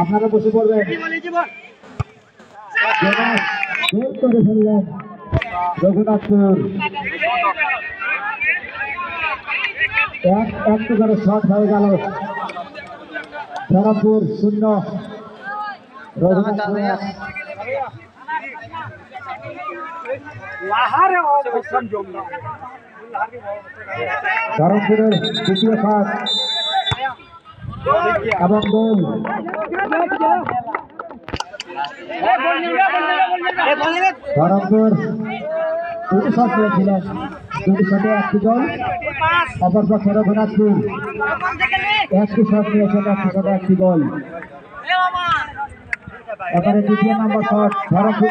আপনারা বসে পড়বেন। করে ফেললেন রঘুনাথপুর, একটু করে শট হয়ে গেল। ধরমপুর 0, রঘুনাথপুর 1। ধরমপুরের দ্বিতীয় শট এবং গোল। ধরমপুর 2টি শট পেয়েছিলেন, 2টি শটে 1টি গোল। অপরপক্ষে রঘুনাথপুর 1টি শট নিয়েছেন, 1টি শটে 1টি গোল। এবারে দ্বিতীয় নম্বর শট ধরমপুর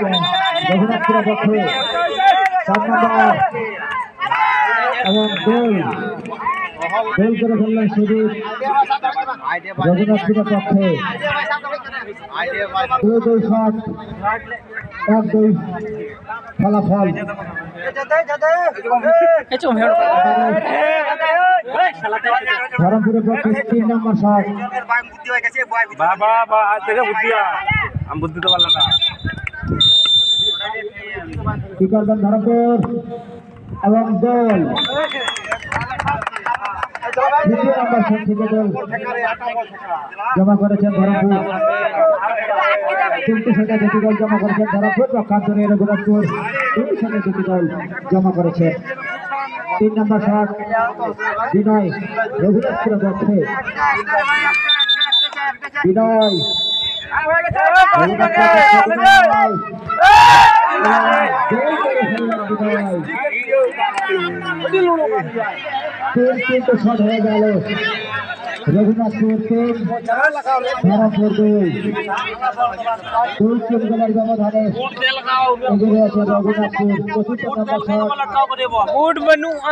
রঘুনাথপুরের পক্ষে 4 নম্বর এবং গোল। গোল করে ফেললেন সুদীপ রঘুনাথপুরের পক্ষে। 2-2 শট, 1-2 ফলাফল। ধরমপুরের পক্ষে 3 নম্বর শট। কি করবেন ধরমপুর এবং গোল। দ্বিতীয় নম্বর শট থেকে গোল জমা করেছেন ধরমপুর। 3টি শটে 2টি গোল জমা করেছেন ধরমপুর। পক্ষান্তরে রঘুনাথপুর 2টি শটে 2টি গোল জমা করেছে। 3 নম্বর শট বিনয় রঘুনাথপুরের পক্ষে। বিনয় তিনটে শট হয়ে গেল। রঘুনাথপুর 3, ধরমপুর 2। 2 গোলের ব্যবধানে এগিয়ে আছে রঘুনাথপুর। 4th নম্বর শট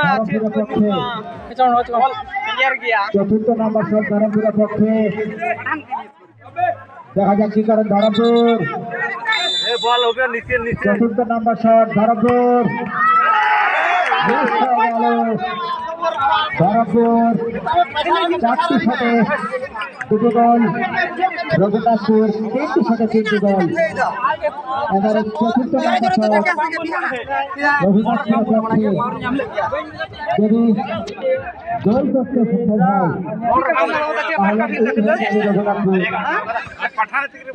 ধরমপুরের পক্ষে। 4th নম্বর শট ধরমপুরের পক্ষে। দেখা যাক কি করেন ধরমপুর। 4th নম্বর শট ধরমপুর। ধরমপুর 4টি শটে 2টি গোল, রঘুনাথপুর 3টি শটে 3টি গোল। এবারে 4th নম্বর শট রঘুনাথপুরের পক্ষে। যদি গোল করতে সফল হয় তাহলে রঘুনাথপুর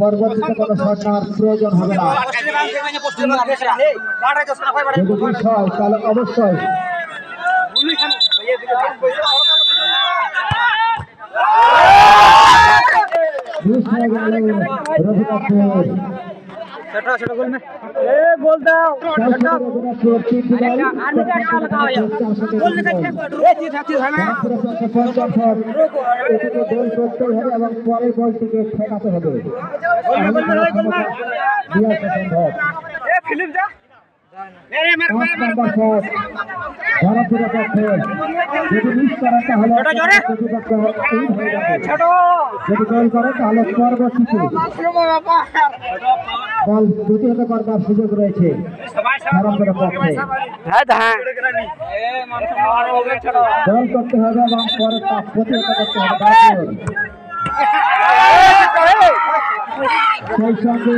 পরবর্তীতে কোনো শট নেওয়ার প্রয়োজন হবে না। যদি মিস হয় তাহলে অবশ্যই মিস হয়ে গেল রঘুনাথপুর। এবং পরের বলটিকে ঠেকাতে হবে। ধরমপুরের পক্ষে যদি মিস করেন তাহলে যদি গোল করেন তাহলে পরবর্তীতে বল প্রতিহত করবার সুযোগ রয়েছে ধরমপুরের পক্ষে। গোল করতে হবে এবং পরে তা প্রতিহত করতে হবে। সেই সঙ্গে